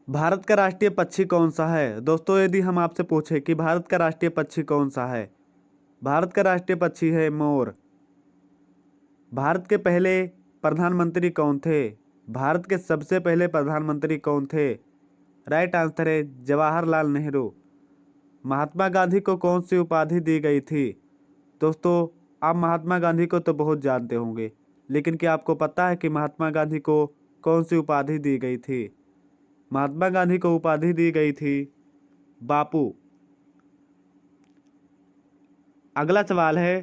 भारत का राष्ट्रीय पक्षी कौन सा है? दोस्तों यदि हम आपसे पूछे कि भारत का राष्ट्रीय पक्षी कौन सा है, भारत का राष्ट्रीय पक्षी है मोर। भारत के पहले प्रधानमंत्री कौन थे? भारत के सबसे पहले प्रधानमंत्री कौन थे? राइट आंसर है जवाहरलाल नेहरू। महात्मा गांधी को कौन सी उपाधि दी गई थी? दोस्तों आप महात्मा गांधी को तो बहुत जानते होंगे, लेकिन क्या आपको पता है कि महात्मा गांधी को कौन सी उपाधि दी गई थी? महात्मा गांधी को उपाधि दी गई थी बापू। अगला सवाल है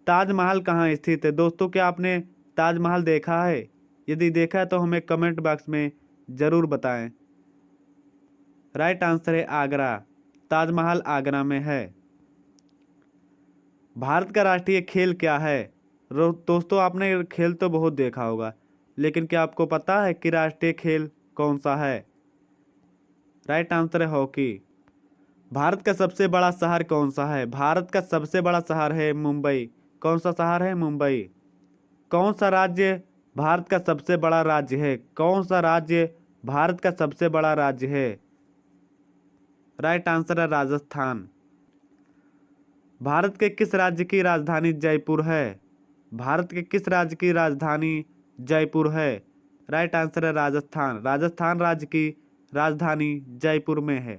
ताजमहल कहाँ स्थित है? दोस्तों क्या आपने ताजमहल देखा है? यदि देखा है तो हमें कमेंट बॉक्स में ज़रूर बताएं। राइट आंसर है आगरा। ताजमहल आगरा में है। भारत का राष्ट्रीय खेल क्या है? दोस्तों आपने खेल तो बहुत देखा होगा, लेकिन क्या आपको पता है कि राष्ट्रीय खेल कौन सा है? राइट आंसर है हॉकी। भारत का सबसे बड़ा शहर कौन सा है? भारत का सबसे बड़ा शहर है मुंबई। कौन सा शहर है? मुंबई। कौन सा राज्य भारत का सबसे बड़ा राज्य है? कौन सा राज्य भारत का सबसे बड़ा राज्य है? राइट आंसर है राजस्थान। भारत के किस राज्य की राजधानी जयपुर है? भारत के किस राज्य की राजधानी जयपुर है? राइट आंसर है राजस्थान। राजस्थान राज्य की राजधानी जयपुर में है।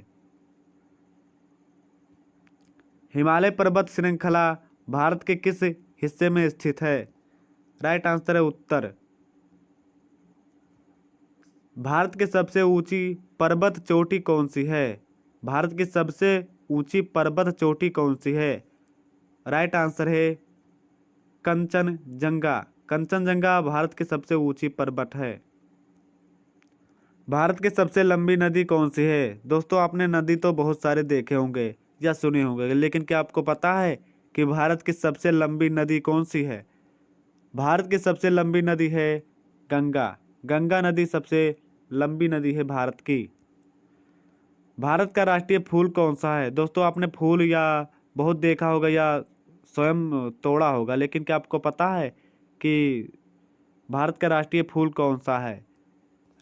हिमालय पर्वत श्रृंखला भारत के किस हिस्से में स्थित है? राइट आंसर है उत्तर। भारत की सबसे ऊंची पर्वत चोटी कौन सी है? भारत की सबसे ऊंची पर्वत चोटी कौन सी है? राइट आंसर है कंचनजंगा। कंचनजंगा भारत की सबसे ऊंची पर्वत है। भारत की सबसे लंबी नदी कौन सी है? दोस्तों आपने नदी तो बहुत सारे देखे होंगे या सुने होंगे, लेकिन क्या आपको पता है कि भारत की सबसे लंबी नदी कौन सी है? भारत की सबसे लंबी नदी है गंगा। गंगा नदी सबसे लंबी नदी है भारत की। भारत का राष्ट्रीय फूल कौन सा है? दोस्तों आपने फूल या बहुत देखा होगा या स्वयं तोड़ा होगा, लेकिन क्या आपको पता है कि भारत का राष्ट्रीय फूल कौन सा है?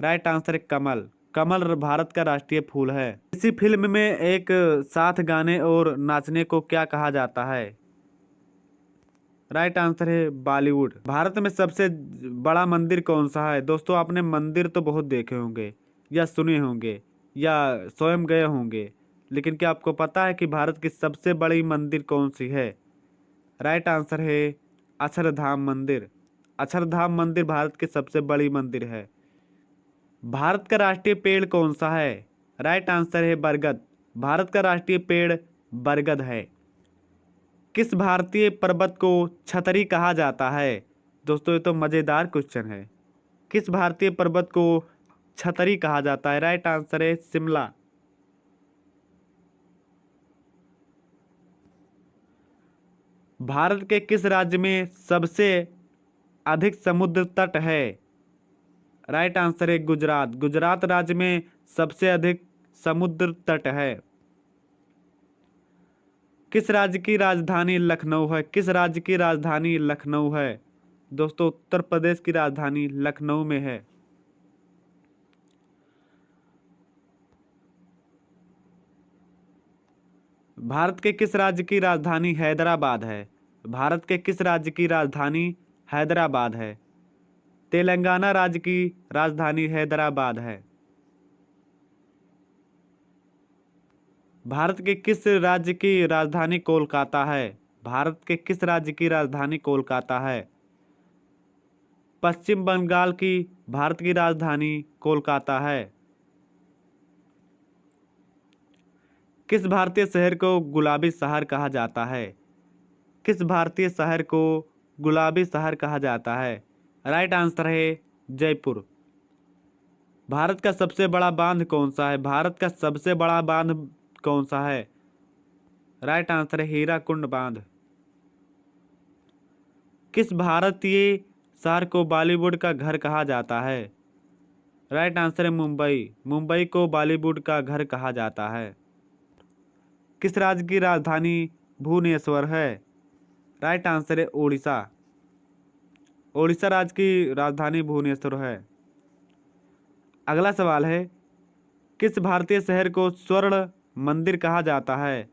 राइट आंसर है कमल। कमल भारत का राष्ट्रीय फूल है। इसी फिल्म में एक साथ गाने और नाचने को क्या कहा जाता है? राइट आंसर है बॉलीवुड। भारत में सबसे बड़ा मंदिर कौन सा है? दोस्तों आपने मंदिर तो बहुत देखे होंगे या सुने होंगे या स्वयं गए होंगे, लेकिन क्या आपको पता है कि भारत की सबसे बड़ी मंदिर कौन सी है? राइट आंसर है अक्षरधाम मंदिर। अक्षरधाम मंदिर भारत की सबसे बड़ी मंदिर है। भारत का राष्ट्रीय पेड़ कौन सा है? राइट आंसर है बरगद। भारत का राष्ट्रीय पेड़ बरगद है। किस भारतीय पर्वत को छतरी कहा जाता है? दोस्तों ये तो मजेदार क्वेश्चन है। किस भारतीय पर्वत को छतरी कहा जाता है? राइट आंसर है शिमला। भारत के किस राज्य में सबसे अधिक समुद्र तट है? राइट आंसर है गुजरात। गुजरात राज्य में सबसे अधिक समुद्र तट है। किस राज्य की राजधानी लखनऊ है? किस राज्य की राजधानी लखनऊ है? दोस्तों उत्तर प्रदेश की राजधानी लखनऊ में है। भारत के किस राज्य की राजधानी हैदराबाद है? भारत के किस राज्य की राजधानी हैदराबाद है? तेलंगाना राज्य की राजधानी हैदराबाद है। भारत के किस राज्य की राजधानी कोलकाता है? भारत के किस राज्य की राजधानी कोलकाता है? पश्चिम बंगाल की भारत की राजधानी कोलकाता है। किस भारतीय शहर को गुलाबी शहर कहा जाता है? किस भारतीय शहर को गुलाबी शहर कहा जाता है? राइट आंसर है जयपुर। भारत का सबसे बड़ा बांध कौन सा है? भारत का सबसे बड़ा बांध कौन सा है? राइट आंसर है हीराकुंड बांध। किस भारतीय शहर को बॉलीवुड का घर कहा जाता है? राइट आंसर है मुंबई। मुंबई को बॉलीवुड का घर कहा जाता है। किस राज्य की राजधानी भुवनेश्वर है? राइट आंसर है उड़ीसा। उड़ीसा राज्य की राजधानी भुवनेश्वर है। अगला सवाल है किस भारतीय शहर को स्वर्ण मंदिर कहा जाता है?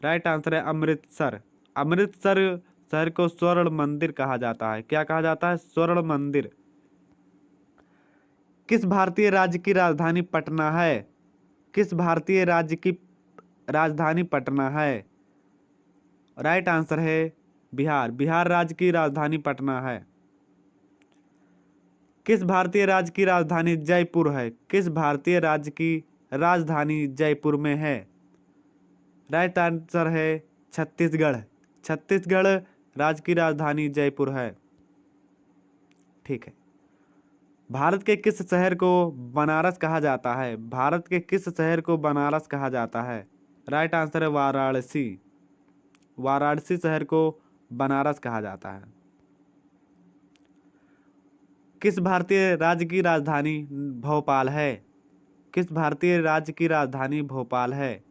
राइट आंसर है अमृतसर। अमृतसर शहर को स्वर्ण मंदिर कहा जाता है। क्या कहा जाता है? स्वर्ण मंदिर। किस भारतीय राज्य की राजधानी पटना है? किस भारतीय राज्य की राजधानी पटना है? राइट आंसर है बिहार। बिहार राज्य की राजधानी पटना है। किस भारतीय राज्य की राजधानी जयपुर है? किस भारतीय राज्य की राजधानी जयपुर में है? राइट आंसर है छत्तीसगढ़। छत्तीसगढ़ राज्य की राजधानी जयपुर है। ठीक है। भारत के किस शहर को बनारस कहा जाता है? भारत के किस शहर को बनारस कहा जाता है? राइट आंसर है वाराणसी। वाराणसी शहर को बनारस कहा जाता है। किस भारतीय राज्य की राजधानी भोपाल है? किस भारतीय राज्य की राजधानी भोपाल है?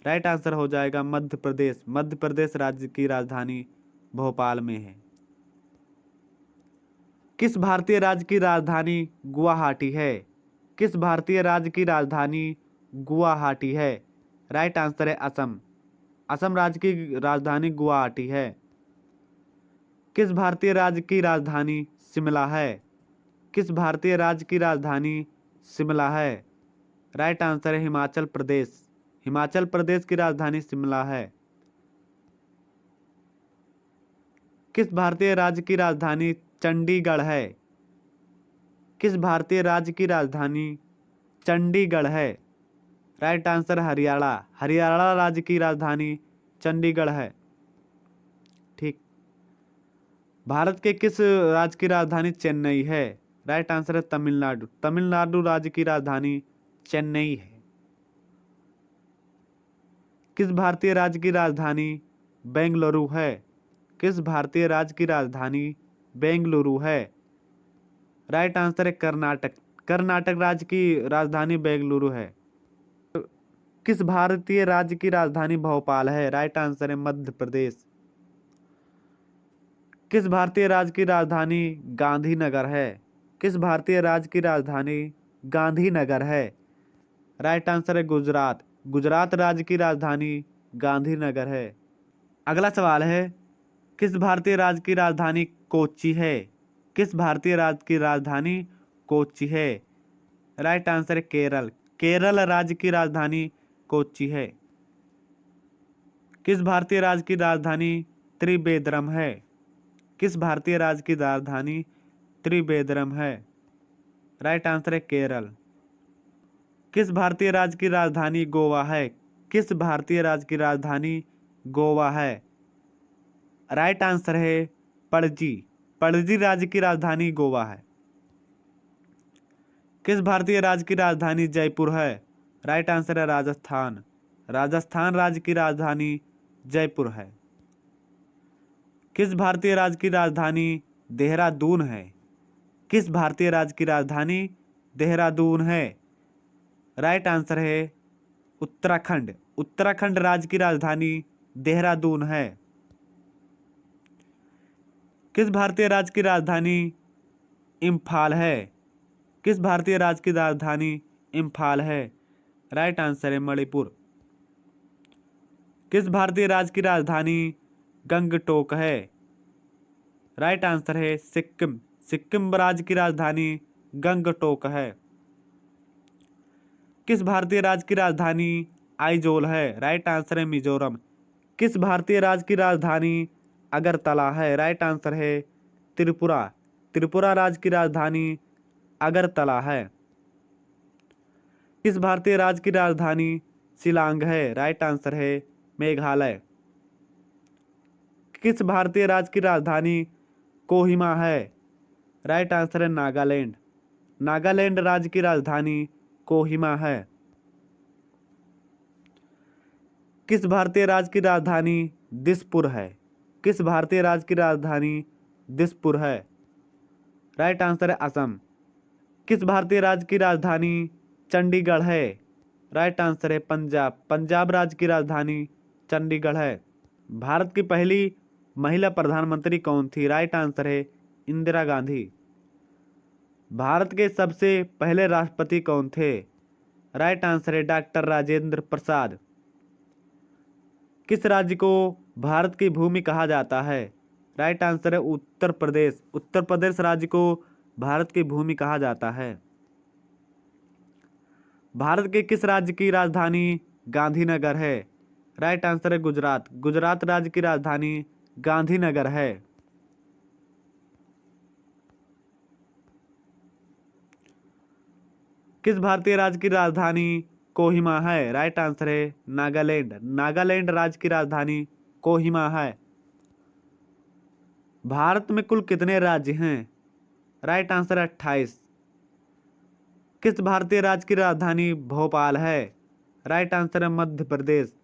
राइट आंसर हो जाएगा मध्य प्रदेश। मध्य प्रदेश राज्य की राजधानी भोपाल में है। किस भारतीय राज्य की राजधानी गुवाहाटी है? किस भारतीय राज्य की राजधानी गुवाहाटी है? राइट आंसर है असम। असम राज्य की राजधानी गुवाहाटी है। किस भारतीय राज्य की राजधानी शिमला है? किस भारतीय राज्य की राजधानी शिमला है? राइट आंसर है हिमाचल प्रदेश। हिमाचल प्रदेश की राजधानी शिमला है। किस भारतीय राज्य की राजधानी चंडीगढ़ है? किस भारतीय राज्य की राजधानी चंडीगढ़ है? Right answer Haryana. हरियाणा राज्य की राजधानी चंडीगढ़ है। ठीक। भारत के किस राज्य की राजधानी चेन्नई है? राइट आंसर है तमिलनाडु। तमिलनाडु राज्य की राजधानी चेन्नई है। किस भारतीय राज्य की राजधानी बेंगलुरु है? किस भारतीय राज्य की राजधानी बेंगलुरु है? राइट आंसर है कर्नाटक। कर्नाटक राज्य की राजधानी बेंगलुरु है। किस भारतीय राज्य की राजधानी भोपाल है? राइट आंसर है मध्य प्रदेश। किस भारतीय राज्य की राजधानी गांधीनगर है? किस भारतीय राज्य की राजधानी गांधीनगर है? राइट आंसर है गुजरात। गुजरात राज्य की राजधानी गांधीनगर है। अगला सवाल है किस भारतीय राज्य की राजधानी कोच्चि है? किस भारतीय राज्य की राजधानी कोच्चि है? राइट आंसर है केरल। केरल राज्य की राजधानी कोच्चि है। किस भारतीय राज्य की राजधानी त्रिवेंद्रम है? किस भारतीय राज्य की राजधानी त्रिवेंद्रम है? राइट आंसर है केरल। किस भारतीय राज्य की राजधानी गोवा है? किस भारतीय राज्य की राजधानी गोवा है? राइट आंसर है पणजी। पणजी राज्य की राजधानी गोवा है। किस भारतीय राज्य की राजधानी जयपुर है? राइट आंसर है राजस्थान। राजस्थान राज्य की राजधानी जयपुर है। किस भारतीय राज्य की राजधानी देहरादून है? किस भारतीय राज्य की राजधानी देहरादून है? राइट आंसर है उत्तराखंड। उत्तराखंड राज्य की राजधानी देहरादून है। किस भारतीय राज्य की राजधानी इम्फाल है? किस भारतीय राज्य की राजधानी इम्फाल है? राइट आंसर है मणिपुर। किस भारतीय राज्य की राजधानी गंगटोक है? राइट आंसर है सिक्किम। सिक्किम राज्य की राजधानी गंगटोक है। किस भारतीय राज्य की राजधानी आइजोल है? राइट आंसर है मिजोरम। किस भारतीय राज्य की राजधानी अगरतला है? राइट आंसर है त्रिपुरा। त्रिपुरा राज्य की राजधानी अगरतला है। किस भारतीय राज्य की राजधानी शिलांग है? राइट आंसर है मेघालय। किस भारतीय राज्य की राजधानी कोहिमा है? राइट आंसर है नागालैंड। नागालैंड राज्य की राजधानी कोहिमा है। किस भारतीय राज्य की राजधानी दिसपुर है? किस भारतीय राज्य की राजधानी दिसपुर है? राइट आंसर है असम। किस भारतीय राज्य की राजधानी चंडीगढ़ है? राइट आंसर है पंजाब। पंजाब राज्य की राजधानी चंडीगढ़ है। भारत की पहली महिला प्रधानमंत्री कौन थी? राइट आंसर है इंदिरा गांधी। भारत के सबसे पहले राष्ट्रपति कौन थे? राइट आंसर है डॉक्टर राजेंद्र प्रसाद। किस राज्य को भारत की भूमि कहा जाता है? राइट आंसर है उत्तर प्रदेश। उत्तर प्रदेश राज्य को भारत की भूमि कहा जाता है। भारत के किस राज्य की राजधानी गांधीनगर है? राइट आंसर है गुजरात। गुजरात राज्य की राजधानी गांधीनगर है। किस भारतीय राज्य की राजधानी कोहिमा है? राइट आंसर है नागालैंड। नागालैंड राज्य की राजधानी कोहिमा है। भारत में कुल कितने राज्य हैं? राइट आंसर है 28। किस भारतीय राज्य की राजधानी भोपाल है? राइट आंसर है मध्य प्रदेश।